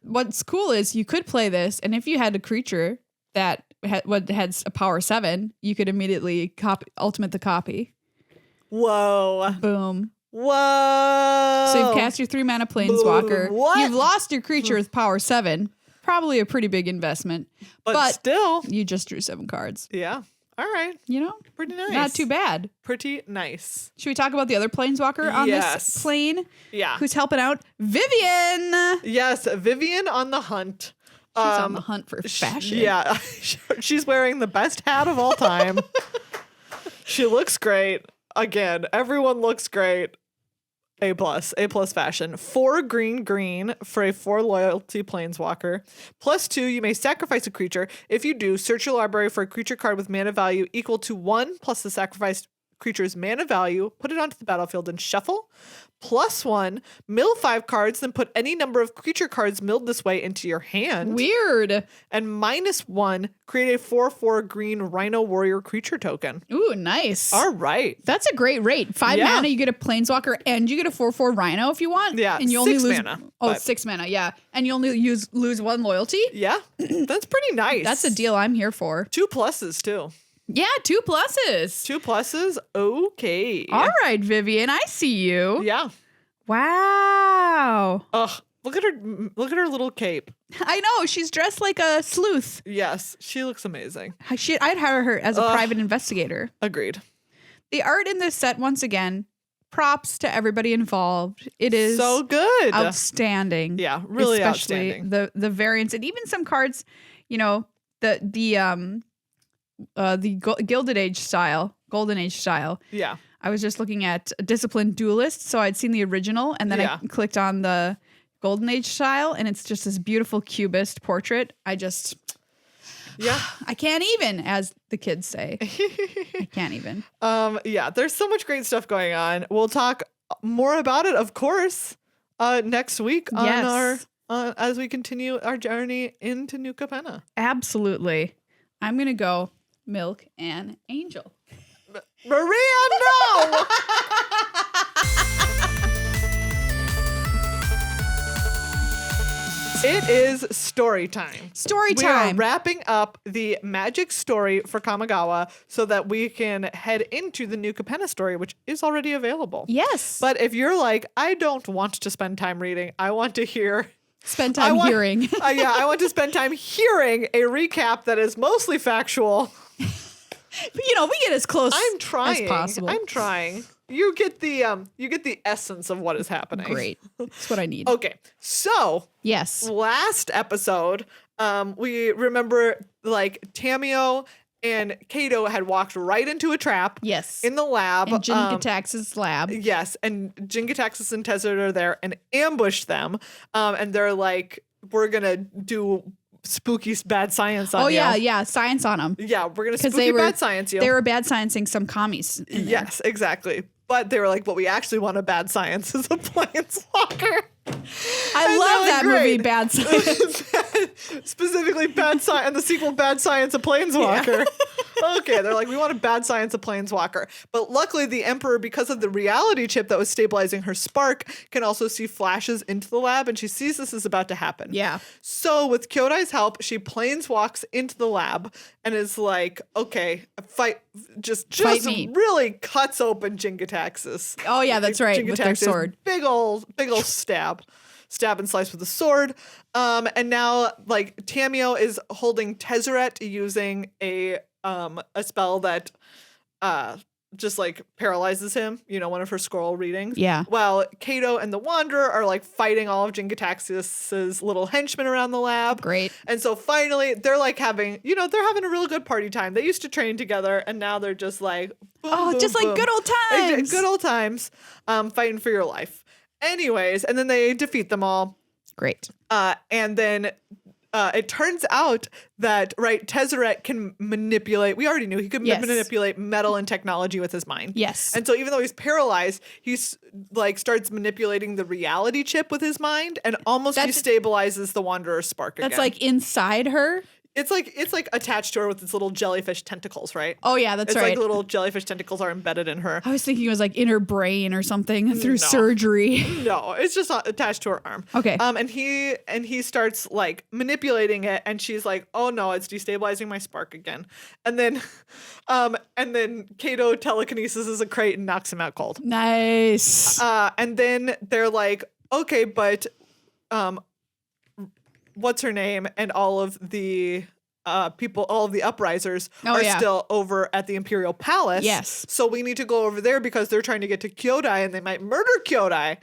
What's cool is you could play this, and if you had a creature that had a power 7, you could immediately ultimate the copy. Whoa. Boom. Whoa. So you've cast your 3 mana planeswalker. What? You've lost your creature with power 7. Probably a pretty big investment. But still. You just drew 7 cards. Yeah. All right. You know? Pretty nice. Not too bad. Pretty nice. Should we talk about the other planeswalker on this plane? Yeah. Who's helping out? Vivian. Yes, Vivian on the hunt. She's on the hunt for fashion. Yeah. She's wearing the best hat of all time. She looks great. Again, everyone looks great. A+ fashion. 4 green for a 4 loyalty planeswalker. +2, you may sacrifice a creature. If you do, search your library for a creature card with mana value equal to 1 plus the sacrificed creature's mana value, put it onto the battlefield and shuffle. +1, mill 5 cards, then put any number of creature cards milled this way into your hand. Weird. And -1, create a 4/4 green Rhino Warrior creature token. Ooh, nice. All right. That's a great rate. 5 mana, you get a planeswalker, and you get a 4/4 Rhino if you want. Yeah, and you only 6 lose mana, Oh, but- 6 mana, yeah. And you only lose 1 loyalty. Yeah, that's pretty nice. That's a deal I'm here for. 2 pluses too. Yeah, 2 pluses. 2 pluses. Okay. All right, Vivian, I see you. Yeah. Wow. Ugh. Look at her little cape. I know, she's dressed like a sleuth. Yes, she looks amazing. I'd hire her as a private investigator. Agreed. The art in this set, once again, props to everybody involved. It is so good. outstanding. Yeah, really especially outstanding. The variants and even some cards, you know, Gilded Age style, Golden Age style. Yeah. I was just looking at Disciplined Duelist, so I'd seen the original, and then I clicked on the Golden Age style, and it's just this beautiful cubist portrait. I can't even, as the kids say. I can't even. There's so much great stuff going on. We'll talk more about it, of course, next week on our as we continue our journey into New Capenna. Absolutely. I'm gonna go milk an angel. Maria, no! It is story time. Story We time. are wrapping up the magic story for Kamigawa so that we can head into the New Capenna story, which is already available. Yes. But if you're like, I don't want to spend time reading, I want to hear... Spend time hearing. I want to spend time hearing a recap that is mostly factual. But, we get as close as possible. I'm trying. You get the essence of what is happening. Great. That's what I need. Okay. So, yes. Last episode, we remember Tamio and Kato had walked right into a trap. Yes. In the lab. In Jingatax's lab. Yes. And Jingataxis and Tezzeret are there and ambush them. And they're like, we're going to do spooky bad science on you. Oh, yeah. Science on them. Yeah. We're going to spooky bad science you. They were bad sciencing some commies. Yes, exactly. But they were like, what we actually want to bad science is a planeswalker. I love that movie, Bad Science. Specifically, Bad Science, and the sequel, Bad Science, a Planeswalker. Yeah. Okay, they're like, we want a Bad Science, a Planeswalker. But luckily, the Emperor, because of the reality chip that was stabilizing her spark, can also see flashes into the lab, and she sees this is about to happen. Yeah. So, with Kyodai's help, she planeswalks into the lab and is like, okay, fight me. Really cuts open Jingataxis. Oh, yeah, that's right, with their sword. Big old stab and slice with a sword. And now Tamio is holding Tezzeret using a spell that just paralyzes him, one of her scroll readings. Yeah. While Kato and the Wanderer are fighting all of Jingataxis's little henchmen around the lab. Great. And so finally they're having, they're having a real good party time. They used to train together and now they're just boom, boom, just boom. good old times. Good old times. Fighting for your life. Anyways, and then they defeat them all. Great. And then it turns out that, Tezzeret can manipulate. We already knew he could manipulate metal and technology with his mind. Yes. And so even though he's paralyzed, he's starts manipulating the reality chip with his mind and almost destabilizes the Wanderer's spark again. That's inside her? It's attached to her with its little jellyfish tentacles, right? Oh yeah, that's right. It's little jellyfish tentacles are embedded in her. I was thinking it was in her brain or something through surgery. No, it's just attached to her arm. Okay. And he starts manipulating it, and she's like, "Oh no, it's destabilizing my spark again." And then Kato telekinesis a crate and knocks him out cold. Nice. And then they're like, "Okay, but what's her name and all of the people, all of the uprisers are still over at the Imperial Palace. Yes. So we need to go over there because they're trying to get to Kyodai and they might murder Kyodai.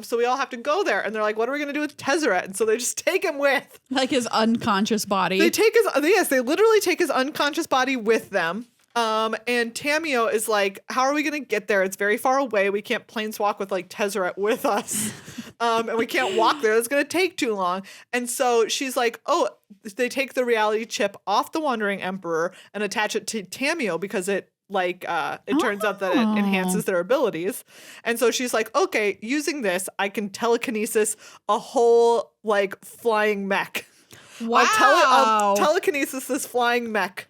So we all have to go there. And they're like, what are we going to do with Tezzeret? And so they just take him with. His unconscious body. They literally take his unconscious body with them. And Tamio is like, how are we going to get there? It's very far away. We can't planeswalk with Tezzeret with us. And we can't walk there. It's going to take too long. And so she's like, oh, they take the reality chip off the Wandering Emperor and attach it to Tamio because it turns out that it enhances their abilities. And so she's like, okay, using this, I can telekinesis a whole flying mech. Wow. I'll telekinesis this flying mech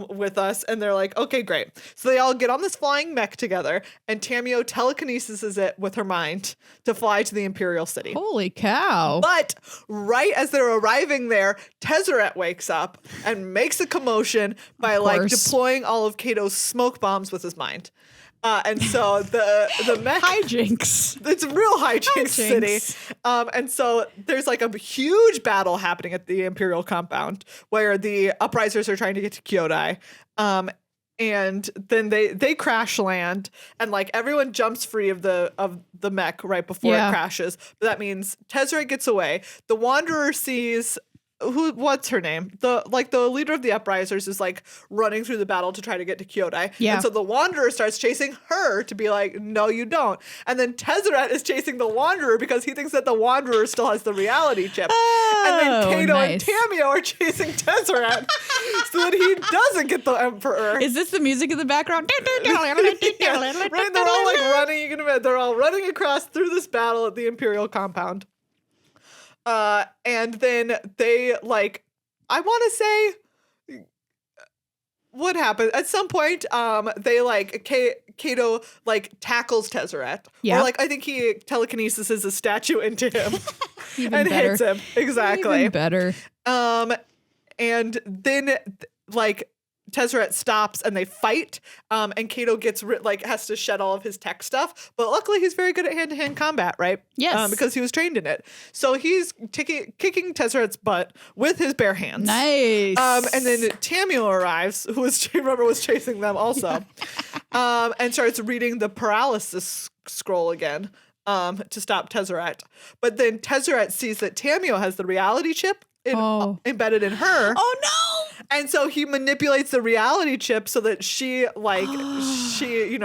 with us. And they're like, okay, great. So they all get on this flying mech together and Tamio telekinesis it with her mind to fly to the Imperial City. Holy cow. But right as they're arriving there, Tezzeret wakes up and makes a commotion by deploying all of Kato's smoke bombs with his mind. And so the mech hijinks. It's a real hijinks city. And so there's a huge battle happening at the Imperial compound where the uprisers are trying to get to Kyodai. And then they crash land and everyone jumps free of the mech right before it crashes. But that means Tezzeret gets away. The Wanderer sees what's her name? The leader of the uprisers is like running through the battle to try to get to Kyodai. Yeah. And so the Wanderer starts chasing her to be like, no, you don't. And then Tezzeret is chasing the Wanderer because he thinks that the Wanderer still has the reality chip. And then Kato and Tamio are chasing Tezzeret so that he doesn't get the Emperor. Is this the music in the background? Yeah. Right, they're all like running. You can imagine they're all running across through this battle at the Imperial compound. And then they like, I want to say, what happened at some point? They like Kato like tackles Tezzeret, or like I think he telekinesis a statue into him and hits him exactly. Even better. And then like Tezzeret stops and they fight, and Kato gets has to shed all of his tech stuff, but luckily he's very good at hand-to-hand combat, right? Yes, because he was trained in it. So he's kicking Tezzeret's butt with his bare hands. Nice. And then Tamio arrives, who was chasing them also, and starts reading the paralysis scroll again to stop Tezzeret. But then Tezzeret sees that Tamio has the reality chip embedded in her. Oh no! And so he manipulates the reality chip so that she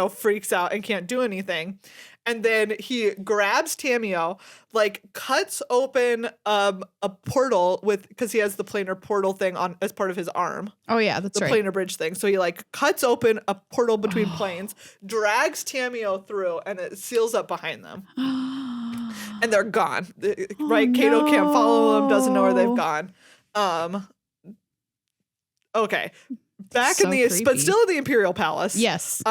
freaks out and can't do anything. And then he grabs Tamio, like cuts open a portal because he has the planar portal thing on as part of his arm. Oh yeah, that's right. The planar bridge thing. So he like cuts open a portal between planes, drags Tamio through, and it seals up behind them. And they're gone. Right? Kato can't follow them, doesn't know where they've gone. Okay. Back in the but still in the Imperial Palace. Yes.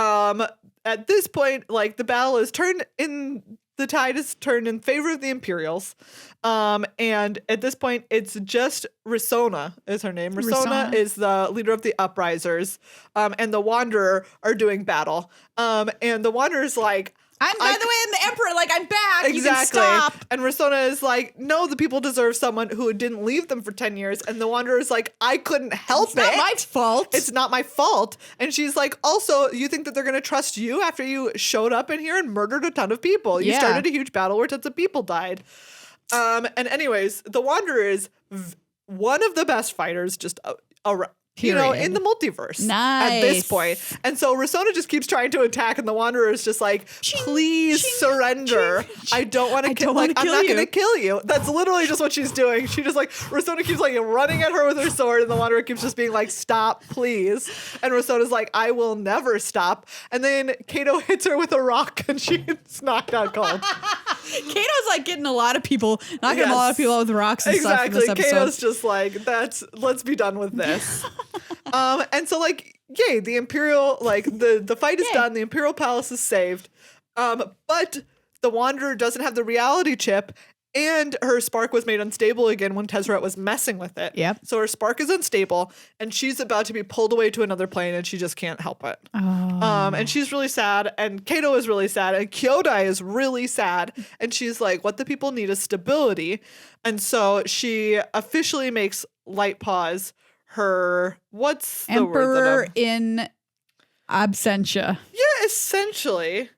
At this point, like the battle is the tide is turned in favor of the Imperials. And at this point it's just Risona is her name. Risona is the leader of the uprisers. And the Wanderer are doing battle. And the Wanderer's like, by the way, I'm the Emperor. Like, I'm back. Exactly. You can stop. And Risona is like, no, the people deserve someone who didn't leave them for 10 years. And the Wanderer is like, I couldn't help it. It's not my fault. It's not my fault. And she's like, also, you think that they're going to trust you after you showed up in here and murdered a ton of people? You started a huge battle where tons of people died. And anyways, the Wanderer is one of the best fighters just around. In the multiverse at this point. And so Risona just keeps trying to attack, and the Wanderer is just like, please surrender. I don't want to kill you. I'm not going to kill you. That's literally just what she's doing. She just like, Risona keeps like running at her with her sword, and the Wanderer keeps just being like, stop, please. And Risona's like, I will never stop. And then Kato hits her with a rock, and she's knocked out cold. Kato's like getting a lot of people, knocking a lot of people out with rocks and stuff in this episode. Kato's just like, let's be done with this. And so like, yay, the Imperial, like the fight is done. The Imperial Palace is saved. But the Wanderer doesn't have the reality chip, and her spark was made unstable again when Tezzeret was messing with it. Yep. So her spark is unstable, and she's about to be pulled away to another plane, and she just can't help it. And she's really sad, and Kato is really sad, and Kyodai is really sad, and she's like, what the people need is stability. And so she officially makes Lightpaws her, what's the word? Emperor in absentia. Yeah, essentially.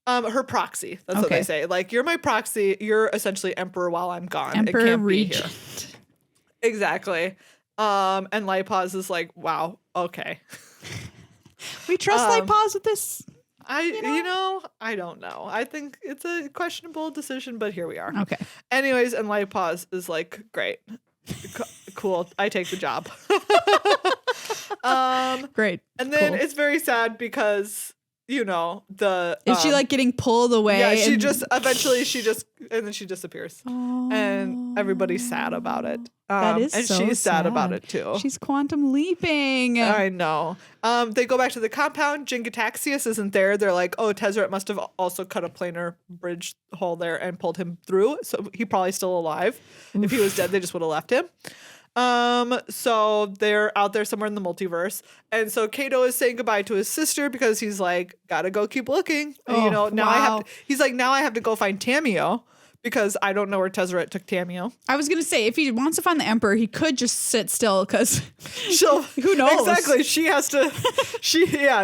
Her proxy. That's what they say. Like, you're my proxy. You're essentially emperor while I'm gone. Emperor it can't regent. be here. Exactly. And Lightpaws is like, wow, okay. We trust Lightpaws with this. I don't know. I think it's a questionable decision, but here we are. Okay. Anyways, and Lightpaws is like, great. Cool. I take the job. Great. And then it's very sad because is she like getting pulled away? Yeah, and then she disappears. And everybody's sad about it. That is and so she's sad about it too. She's quantum leaping. I know. They go back to the compound. Jingataxius isn't there. They're like, oh, Tezzeret must have also cut a planar bridge hole there and pulled him through. So he's probably still alive. Oof. If he was dead, they just would have left him. So they're out there somewhere in the multiverse. And so Kato is saying goodbye to his sister because he's like, gotta go keep looking. Now I have to go find Tamio because I don't know where Tezzeret took Tamio. I was going to say, if he wants to find the Emperor, he could just sit still because who knows? Exactly. She has to,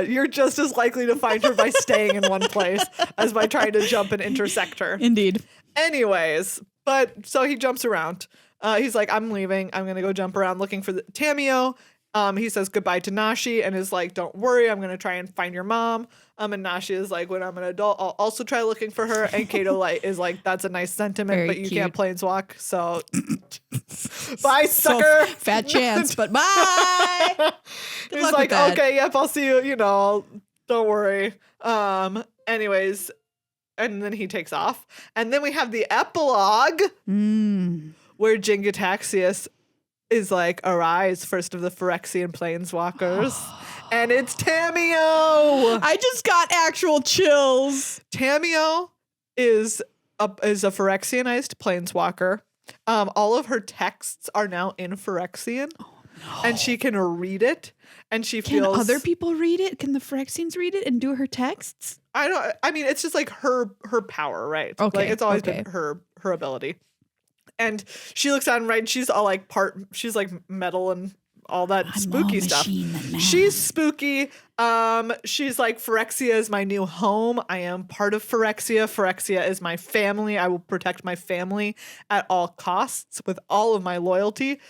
you're just as likely to find her by staying in one place as by trying to jump and intersect her. Indeed. Anyways, but so he jumps around. He's like, I'm leaving. I'm going to go jump around looking for the Tamio. He says goodbye to Nashi and is like, don't worry, I'm going to try and find your mom. And Nashi is like, when I'm an adult, I'll also try looking for her. And Kato is like, that's a nice sentiment, Very but you cute. can't planeswalk. So bye, sucker. So fat chance, but bye. Good He's luck like, with that. okay, yep, I'll see you. Don't worry. Anyways, and then he takes off. And then we have the epilogue where Jingataxius is like, arise, first of the Phyrexian planeswalkers. And it's Tamio. I just got actual chills. Tamio is a Phyrexianized planeswalker. All of her texts are now in Phyrexian. And she can read it. And she feels. Can other people read it? Can the Phyrexians read it and do her texts? I mean, it's just like her power, right? Okay. Like it's always been her ability. And she looks down, right? She's all like she's like metal and all that spooky stuff. She's spooky. She's like, Phyrexia is my new home. I am part of Phyrexia. Phyrexia is my family. I will protect my family at all costs with all of my loyalty.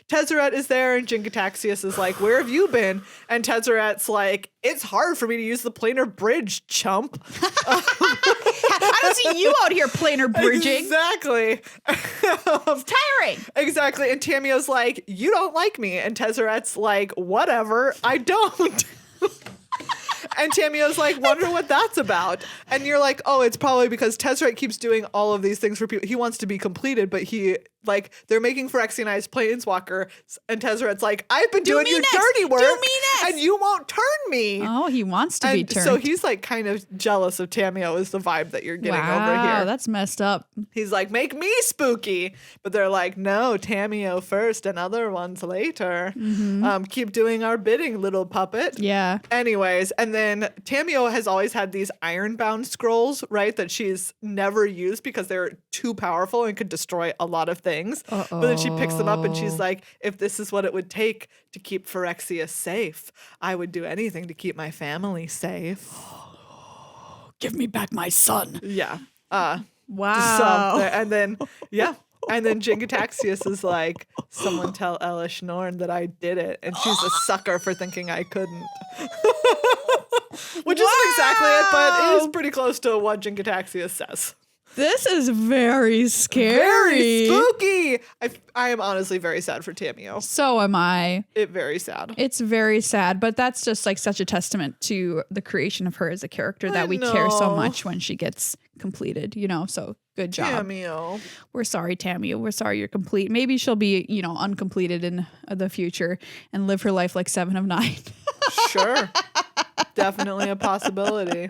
Tezzeret is there, and Jingataxius is like, where have you been? And Tezzeret's like, it's hard for me to use the planar bridge, chump. I don't see you out here planar bridging. Exactly. It's tiring. Exactly. And Tamio's like, you don't like me. And Tezzeret's like, whatever, I don't. And Tamio's like, wonder what that's about. And you're like, oh, it's probably because Tezzeret keeps doing all of these things for people. He wants to be completed, but they're making Phyrexianized Planeswalker. And Tezzeret's like, I've been doing your dirty work. Do me next. And you won't turn me. Oh, he wants to be turned. So he's like kind of jealous of Tamio is the vibe that you're getting over here. Wow, that's messed up. He's like, make me spooky. But they're like, no, Tamio first and other ones later. Keep doing our bidding, little puppet. Yeah. Anyways, and then Tamio has always had these ironbound scrolls, right? That she's never used because they're too powerful and could destroy a lot of things. But then she picks them up and she's like, if this is what it would take to keep Phyrexia safe, I would do anything to keep my family safe. Give me back my son. Yeah. Wow. And then Jingataxius is like, someone tell Elish Norn that I did it. And she's a sucker for thinking I couldn't. Which isn't exactly it, but it is pretty close to what Jingataxius says. This is very scary. Very spooky. I am honestly very sad for Tamio. So am I. Very sad. It's very sad, but that's just like such a testament to the creation of her as a character that we care so much when she gets completed, so good job. Tamio. We're sorry, Tamio. We're sorry you're complete. Maybe she'll be, uncompleted in the future and live her life like 7 of 9. Sure. Definitely a possibility.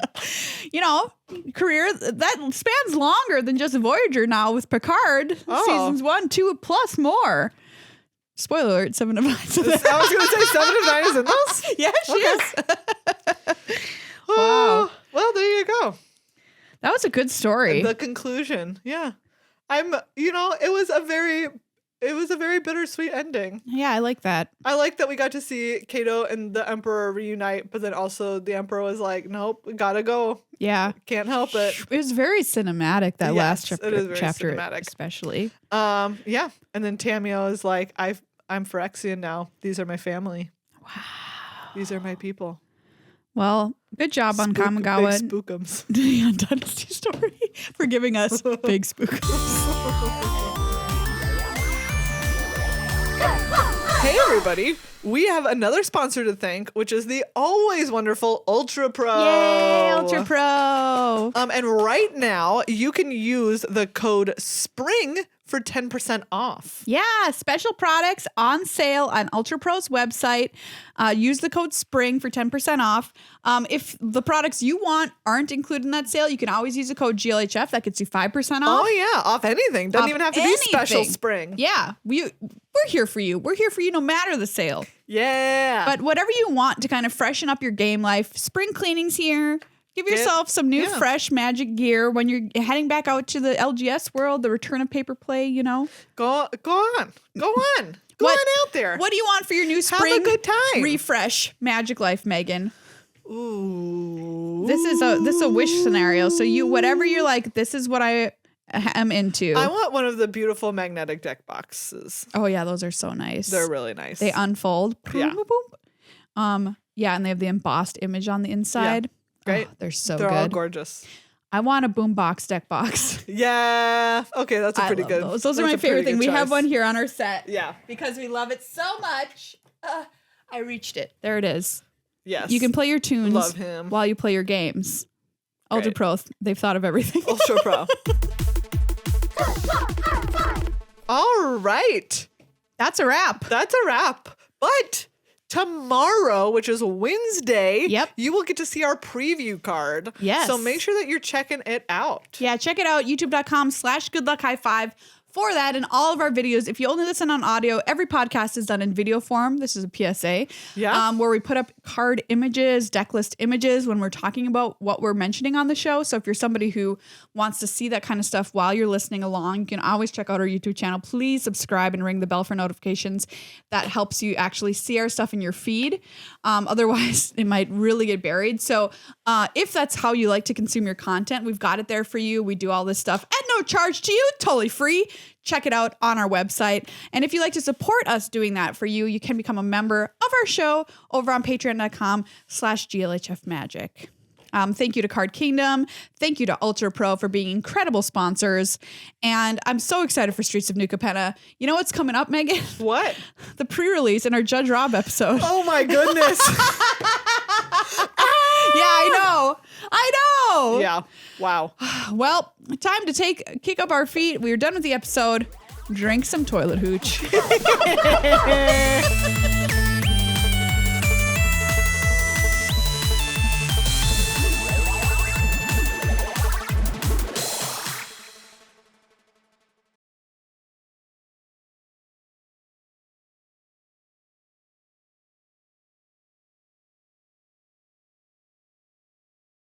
Career that spans longer than just Voyager now with Picard. Seasons 1, 2 plus more. Spoiler alert, 7 of 9. I was going to say 7 of 9 is in those? Yeah, she is. Wow. Well, there you go. That was a good story. The conclusion. Yeah. It was a very bittersweet ending. Yeah, I like that. I like that we got to see Kato and the Emperor reunite, but then also the Emperor was like, nope, gotta go. Yeah. Can't help it. It was very cinematic, that last chapter. It is very chapter cinematic. Especially. Yeah. And then Tamio is like, I'm Phyrexian now. These are my family. Wow. These are my people. Well, good job on Kamigawa. Big spookums. Neon Dynasty story for giving us big spookums. Hey everybody, we have another sponsor to thank, which is the always wonderful Ultra Pro. Yay, Ultra Pro. And right now you can use the code SPRING for 10% off. Yeah, special products on sale on Ultra Pro's website. Use the code SPRING for 10% off. If the products you want aren't included in that sale, you can always use the code GLHF. That gets you 5% off. Oh yeah, off anything. Doesn't even have to be special spring. Yeah, we're here for you. We're here for you no matter the sale. Yeah. But whatever you want to kind of freshen up your game life, spring cleaning's here. Give yourself some new, fresh Magic gear when you're heading back out to the LGS world, the return of paper play, Go on. Go on out there. What do you want for your new spring? Have a good time. Refresh Magic Life, Megan. Ooh. This is a wish scenario. So whatever you're like, this is what I am into. I want one of the beautiful magnetic deck boxes. Oh yeah, those are so nice. They're really nice. They unfold. Yeah. Yeah, and they have the embossed image on the inside. Yeah. Great. Oh, they're so They're good. all gorgeous. I want a boombox deck box. Yeah. Okay, that's a pretty good. Those are my favorite thing. We have one here on our set. Yeah. Because we love it so much. I reached it. There it is. Yes. You can play your tunes Love him. while you play your games. Ultra Pro, they've thought of everything. Ultra Pro. All right. That's a wrap. That's a wrap. But tomorrow, which is Wednesday, you will get to see our preview card. Yes. So make sure that you're checking it out. Yeah, check it out. YouTube.com/goodluckhighfive for that and all of our videos. If you only listen on audio, every podcast is done in video form. This is a PSA. Yeah. Where we put up card images, deck list images when we're talking about what we're mentioning on the show. So if you're somebody who wants to see that kind of stuff while you're listening along, you can always check out our YouTube channel. Please subscribe and ring the bell for notifications. That helps you actually see our stuff in your feed. Otherwise, it might really get buried. So if that's how you like to consume your content, we've got it there for you. We do all this stuff at no charge to you, totally free. Check it out on our website. And if you'd like to support us doing that for you, you can become a member of our show over on patreon.com/GLHF Magic. Thank you to Card Kingdom. Thank you to Ultra Pro for being incredible sponsors. And I'm so excited for Streets of New Capenna. You know what's coming up, Megan? What? The pre-release in our Judge Rob episode. Oh my goodness. Yeah, I know. Yeah. Wow. Well, time to kick up our feet. We are done with the episode. Drink some toilet hooch.